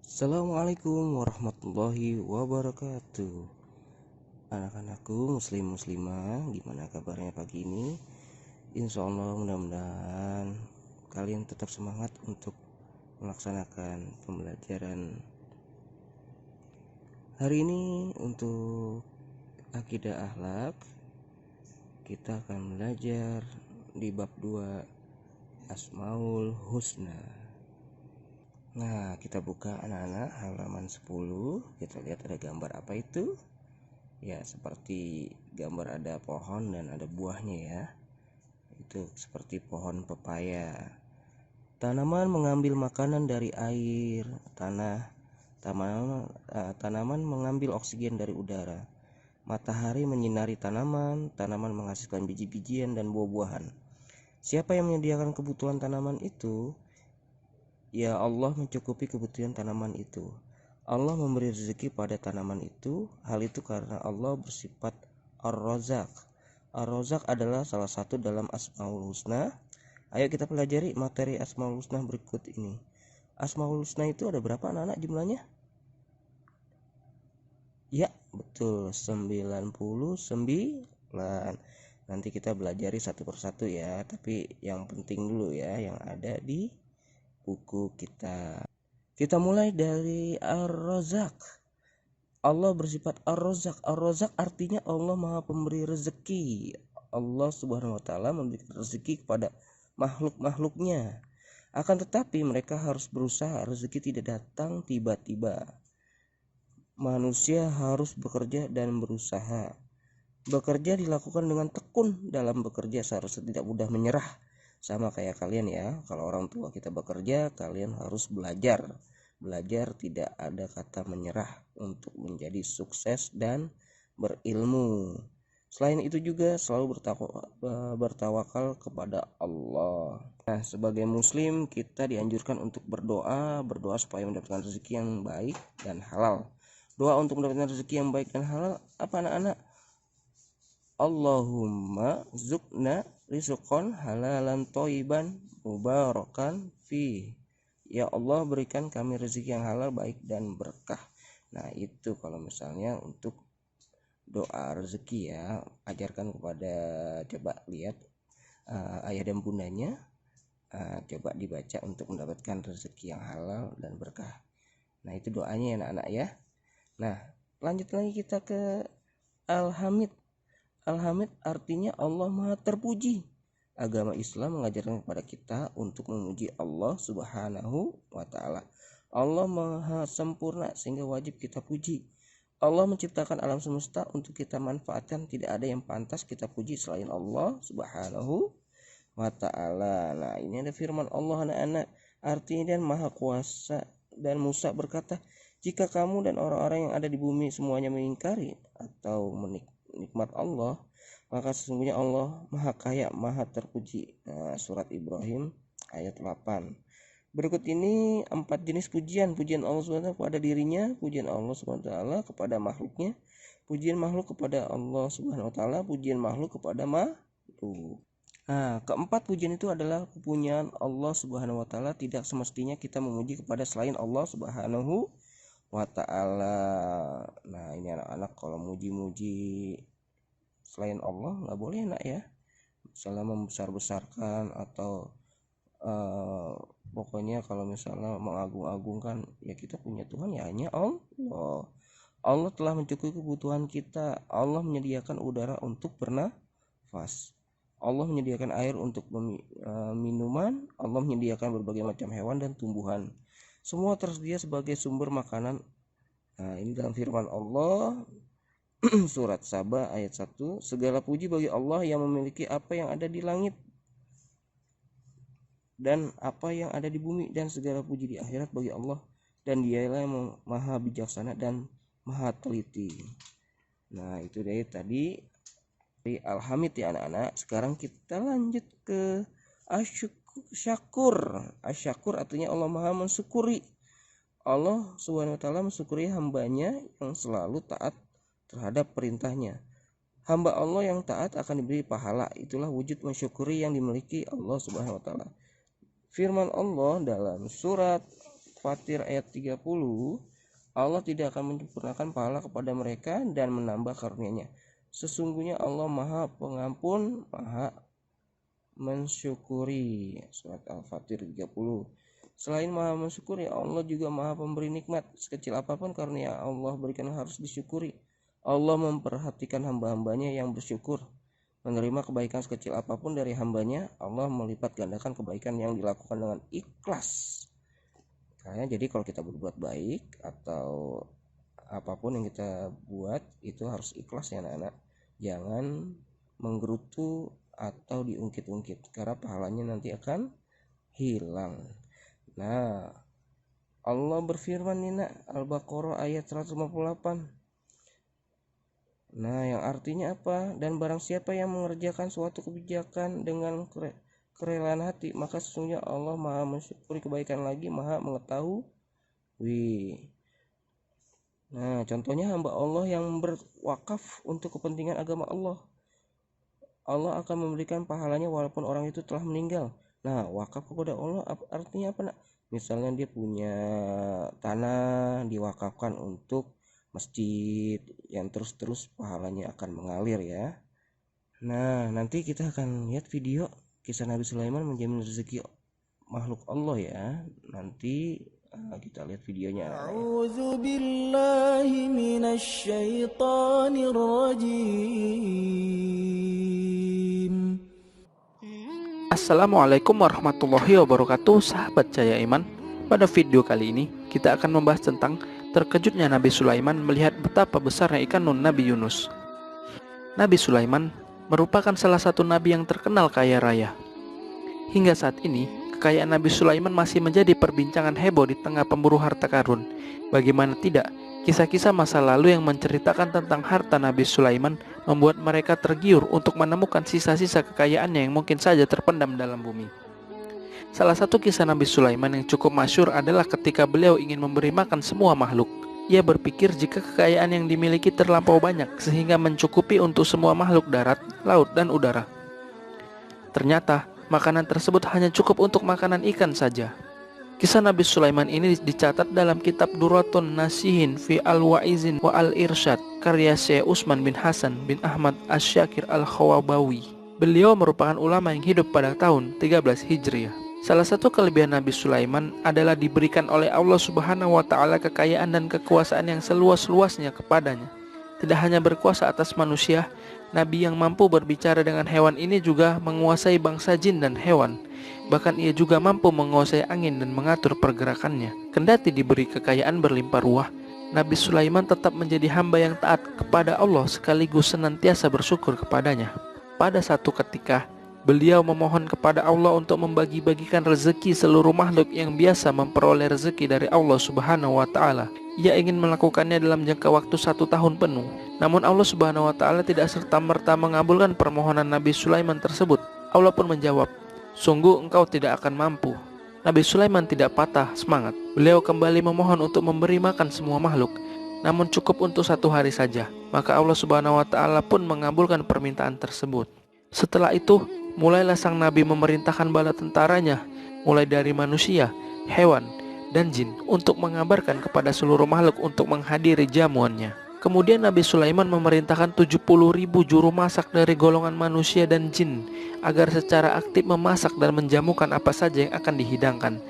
Assalamualaikum warahmatullahi wabarakatuh. Anak-anakku muslim muslimah, gimana kabarnya pagi ini? Insya Allah mudah-mudahan kalian tetap semangat untuk melaksanakan pembelajaran hari ini. Untuk akidah akhlak, kita akan belajar di bab 2 Asmaul Husna. Nah, kita buka anak-anak halaman 10. Kita lihat ada gambar apa itu? Ya, seperti gambar ada pohon dan ada buahnya ya. Itu seperti pohon pepaya. Tanaman mengambil makanan dari air, tanah. Tanaman mengambil oksigen dari udara. Matahari menyinari tanaman, tanaman menghasilkan biji-bijian dan buah-buahan. Siapa yang menyediakan kebutuhan tanaman itu? Ya, Allah mencukupi kebutuhan tanaman itu. Allah memberi rezeki pada tanaman itu. Hal itu karena Allah bersifat Ar-Razzaq. Ar-Razzaq adalah salah satu dalam Asmaul Husna. Ayo kita pelajari materi Asmaul Husna berikut ini. Asmaul Husna itu ada berapa anak-anak jumlahnya? Ya, betul, 99. Nanti kita belajari satu persatu ya, tapi yang penting dulu ya yang ada di buku kita. Kita mulai dari Ar-Razzaq. Allah bersifat Ar-Razzaq. Ar-Razzaq artinya Allah Maha Pemberi rezeki. Allah Subhanahu wa taala memberikan rezeki kepada makhluk-makhluknya. Akan tetapi mereka harus berusaha, rezeki tidak datang tiba-tiba. Manusia harus bekerja dan berusaha. Bekerja dilakukan dengan tekun. Dalam bekerja seharusnya tidak mudah menyerah. Sama kayak kalian ya, kalau orang tua kita bekerja, kalian harus belajar. Belajar tidak ada kata menyerah untuk menjadi sukses dan berilmu. Selain itu juga selalu bertawakal kepada Allah. Nah, sebagai muslim kita dianjurkan untuk berdoa supaya mendapatkan rezeki yang baik dan halal. Doa untuk mendapatkan rezeki yang baik dan halal apa anak-anak? Allahumma zukna rizqan halalan thayyiban mubarakan fi. Ya Allah, berikan kami rezeki yang halal, baik dan berkah. Nah, itu kalau misalnya untuk doa rezeki ya, ajarkan kepada, coba lihat ayah dan bundanya, coba dibaca untuk mendapatkan rezeki yang halal dan berkah. Nah, itu doanya ya anak-anak ya. Nah, lanjut lagi kita ke Al-Hamid. Al-Hamid artinya Allah Maha Terpuji. Agama Islam mengajarkan kepada kita untuk memuji Allah Subhanahu wa taala. Allah Maha Sempurna sehingga wajib kita puji. Allah menciptakan alam semesta untuk kita manfaatkan, tidak ada yang pantas kita puji selain Allah Subhanahu wa taala. Nah, ini ada firman Allah anak-anak, artinya dan Maha Kuasa. Dan Musa berkata, jika kamu dan orang-orang yang ada di bumi semuanya mengingkari atau nikmat Allah, maka sesungguhnya Allah Maha Kaya, Maha Terpuji. Nah, surat Ibrahim ayat 8. Berikut ini 4 jenis pujian. Pujian Allah SWT kepada dirinya, pujian Allah SWT kepada makhluknya, pujian makhluk kepada Allah SWT, pujian makhluk kepada makhluk. Nah, keempat pujian itu adalah kepunyaan Allah Subhanahu wa taala. Tidak semestinya kita memuji kepada selain Allah Subhanahu wa taala. Nah, ini anak-anak kalau muji-muji selain Allah nggak boleh nak ya. Misalnya membesar-besarkan atau pokoknya kalau misalnya mengagung-agungkan, ya kita punya Tuhan ya hanya Allah. Allah telah mencukupi kebutuhan kita. Allah menyediakan udara untuk bernafas. Allah menyediakan air untuk minuman. Allah menyediakan berbagai macam hewan dan tumbuhan. Semua tersedia sebagai sumber makanan. Nah, ini dalam firman Allah surat Saba ayat 1. Segala puji bagi Allah yang memiliki apa yang ada di langit dan apa yang ada di bumi, dan segala puji di akhirat bagi Allah, dan Dialah yang maha bijaksana dan maha teliti. Nah, itu dari tadi dari Al-Hamid ya anak-anak. Sekarang kita lanjut ke Asy-Syakur. Asy-Syakur artinya Allah Maha mensyukuri. Allah Subhanahu wa taala mensyukuri hambanya yang selalu taat terhadap perintahnya. Hamba Allah yang taat akan diberi pahala. Itulah wujud mensyukuri yang dimiliki Allah Subhanahu wa taala. Firman Allah dalam surat Al-Fatir ayat 30, Allah tidak akan menyempurnakan pahala kepada mereka dan menambah karunia-Nya. Sesungguhnya Allah Maha Pengampun, Maha Mensyukuri. Surat Al-Fatir 30. Selain Maha Mensyukuri, Allah juga Maha Pemberi nikmat. Sekecil apapun karunia Allah berikan harus disyukuri. Allah memperhatikan hamba-hambanya yang bersyukur. Menerima kebaikan sekecil apapun dari hambanya, Allah melipat gandakan kebaikan yang dilakukan dengan ikhlas. Kayaknya jadi kalau kita berbuat baik atau apapun yang kita buat itu harus ikhlas ya anak-anak. Jangan menggerutu atau diungkit-ungkit karena pahalanya nanti akan hilang. Nah, Allah berfirman nih nak, Al-Baqarah ayat 158. Nah, yang artinya apa? Dan barang siapa yang mengerjakan suatu kebijakan dengan kerelaan hati, maka sesungguhnya Allah Maha mensyukuri kebaikan lagi Maha mengetahui. Nah, contohnya hamba Allah yang berwakaf untuk kepentingan agama Allah. Allah akan memberikan pahalanya walaupun orang itu telah meninggal. Nah, wakaf kepada Allah artinya apa nak? Misalnya dia punya tanah diwakafkan untuk masjid yang terus-terus pahalanya akan mengalir ya. Nah, nanti kita akan lihat video kisah Nabi Sulaiman menjamin rezeki makhluk Allah ya. Nanti kita lihat videonya. A'udzu billahi minasy syaithanir rajim. Assalamualaikum warahmatullahi wabarakatuh, sahabat Cahaya Iman. Pada video kali ini kita akan membahas tentang terkejutnya Nabi Sulaiman melihat betapa besarnya ikan nun Nabi Yunus. Nabi Sulaiman merupakan salah satu nabi yang terkenal kaya raya. Hingga saat ini, kekayaan Nabi Sulaiman masih menjadi perbincangan heboh di tengah pemburu harta karun. Bagaimana tidak, kisah-kisah masa lalu yang menceritakan tentang harta Nabi Sulaiman membuat mereka tergiur untuk menemukan sisa-sisa kekayaannya yang mungkin saja terpendam dalam bumi. Salah satu kisah Nabi Sulaiman yang cukup masyhur adalah ketika beliau ingin memberi makan semua makhluk. Ia berpikir jika kekayaan yang dimiliki terlampau banyak sehingga mencukupi untuk semua makhluk darat, laut, dan udara. Ternyata, makanan tersebut hanya cukup untuk makanan ikan saja. Kisah Nabi Sulaiman ini dicatat dalam kitab Duratun Nasihin fi Al-Wa'izin wa Al-Irsyad karya Syekh Utsman bin Hasan bin Ahmad Asy-Syakir Al-Khawabawi. Beliau merupakan ulama yang hidup pada tahun 13 Hijriah. Salah satu kelebihan Nabi Sulaiman adalah diberikan oleh Allah Subhanahu wa Ta'ala kekayaan dan kekuasaan yang seluas-luasnya kepadanya. Tidak hanya berkuasa atas manusia, Nabi yang mampu berbicara dengan hewan ini juga menguasai bangsa jin dan hewan. Bahkan ia juga mampu menguasai angin dan mengatur pergerakannya. Kendati diberi kekayaan berlimpah ruah, Nabi Sulaiman tetap menjadi hamba yang taat kepada Allah sekaligus senantiasa bersyukur kepadanya. Pada satu ketika, beliau memohon kepada Allah untuk membagi-bagikan rezeki seluruh makhluk yang biasa memperoleh rezeki dari Allah Subhanahu wa Ta'ala. Ia ingin melakukannya dalam jangka waktu 1 tahun penuh. Namun Allah Subhanahu wa Ta'ala tidak serta-merta mengabulkan permohonan Nabi Sulaiman tersebut. Allah pun menjawab, "Sungguh engkau tidak akan mampu." Nabi Sulaiman tidak patah semangat. Beliau kembali memohon untuk memberi makan semua makhluk, namun cukup untuk 1 hari saja. Maka Allah Subhanahu wa Ta'ala pun mengabulkan permintaan tersebut. Setelah itu, mulailah sang Nabi memerintahkan bala tentaranya, mulai dari manusia, hewan, dan jin, untuk mengabarkan kepada seluruh makhluk untuk menghadiri jamuannya. Kemudian Nabi Sulaiman memerintahkan 70.000 juru masak dari golongan manusia dan jin agar secara aktif memasak dan menjamukan apa saja yang akan dihidangkan.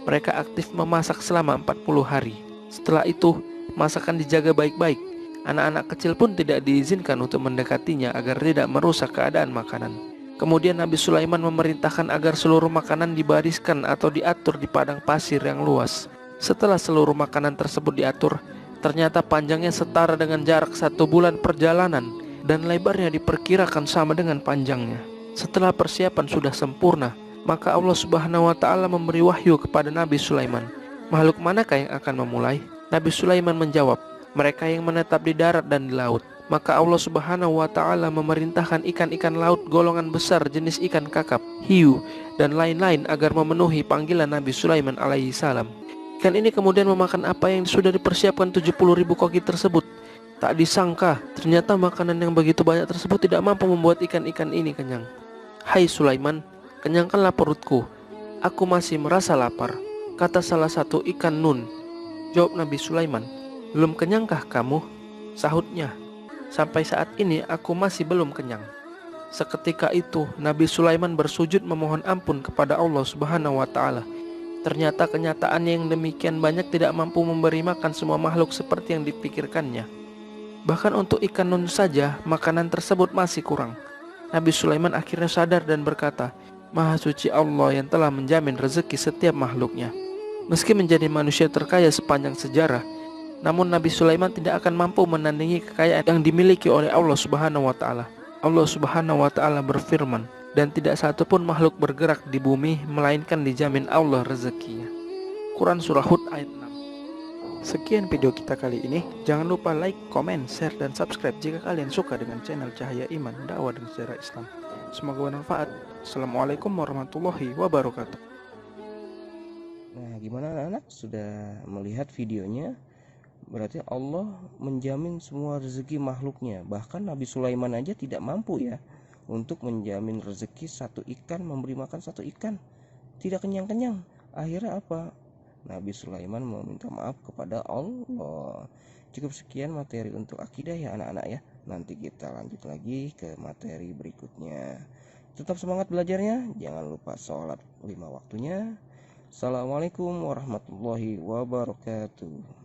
Mereka aktif memasak selama 40 hari. Setelah itu, masakan dijaga baik-baik. Anak-anak kecil pun tidak diizinkan untuk mendekatinya agar tidak merusak keadaan makanan. Kemudian Nabi Sulaiman memerintahkan agar seluruh makanan dibariskan atau diatur di padang pasir yang luas. Setelah seluruh makanan tersebut diatur, ternyata panjangnya setara dengan jarak 1 bulan perjalanan dan lebarnya diperkirakan sama dengan panjangnya. Setelah persiapan sudah sempurna, maka Allah Subhanahu wa Ta'ala memberi wahyu kepada Nabi Sulaiman. Makhluk manakah yang akan memulai? Nabi Sulaiman menjawab, mereka yang menetap di darat dan di laut. Maka Allah Subhanahu wa Ta'ala memerintahkan ikan-ikan laut golongan besar jenis ikan kakap, hiu, dan lain-lain agar memenuhi panggilan Nabi Sulaiman alaihi salam. Ikan ini kemudian memakan apa yang sudah dipersiapkan 70.000 koki tersebut. Tak disangka, ternyata makanan yang begitu banyak tersebut tidak mampu membuat ikan-ikan ini kenyang. "Hai Sulaiman, kenyangkanlah perutku. Aku masih merasa lapar." Kata salah satu ikan nun. Jawab Nabi Sulaiman, "Belum kenyangkah kamu?" Sahutnya, "Sampai saat ini aku masih belum kenyang." Seketika itu Nabi Sulaiman bersujud memohon ampun kepada Allah Subhanahu wa taala. Ternyata kenyataannya yang demikian banyak tidak mampu memberi makan semua makhluk seperti yang dipikirkannya. Bahkan untuk ikan nun saja makanan tersebut masih kurang. Nabi Sulaiman akhirnya sadar dan berkata, "Maha suci Allah yang telah menjamin rezeki setiap makhluknya." Meski menjadi manusia terkaya sepanjang sejarah, namun Nabi Sulaiman tidak akan mampu menandingi kekayaan yang dimiliki oleh Allah Subhanahu wa taala. Allah Subhanahu wa taala berfirman, "Dan tidak satu pun makhluk bergerak di bumi melainkan dijamin Allah rezekinya." Quran Surah Hud ayat 6. Sekian video kita kali ini. Jangan lupa like, komen, share, dan subscribe jika kalian suka dengan channel Cahaya Iman, Dakwah dan Sejarah Islam. Semoga bermanfaat. Assalamualaikum warahmatullahi wabarakatuh. Nah, gimana anak-anak? Sudah melihat videonya? Berarti Allah menjamin semua rezeki makhluknya. Bahkan Nabi Sulaiman aja tidak mampu ya untuk menjamin rezeki satu ikan, memberi makan satu ikan. Tidak kenyang-kenyang. Akhirnya apa? Nabi Sulaiman meminta maaf kepada Allah. Cukup sekian materi untuk akidah ya anak-anak ya. Nanti kita lanjut lagi ke materi berikutnya. Tetap semangat belajarnya. Jangan lupa sholat 5 waktunya. Assalamualaikum warahmatullahi wabarakatuh.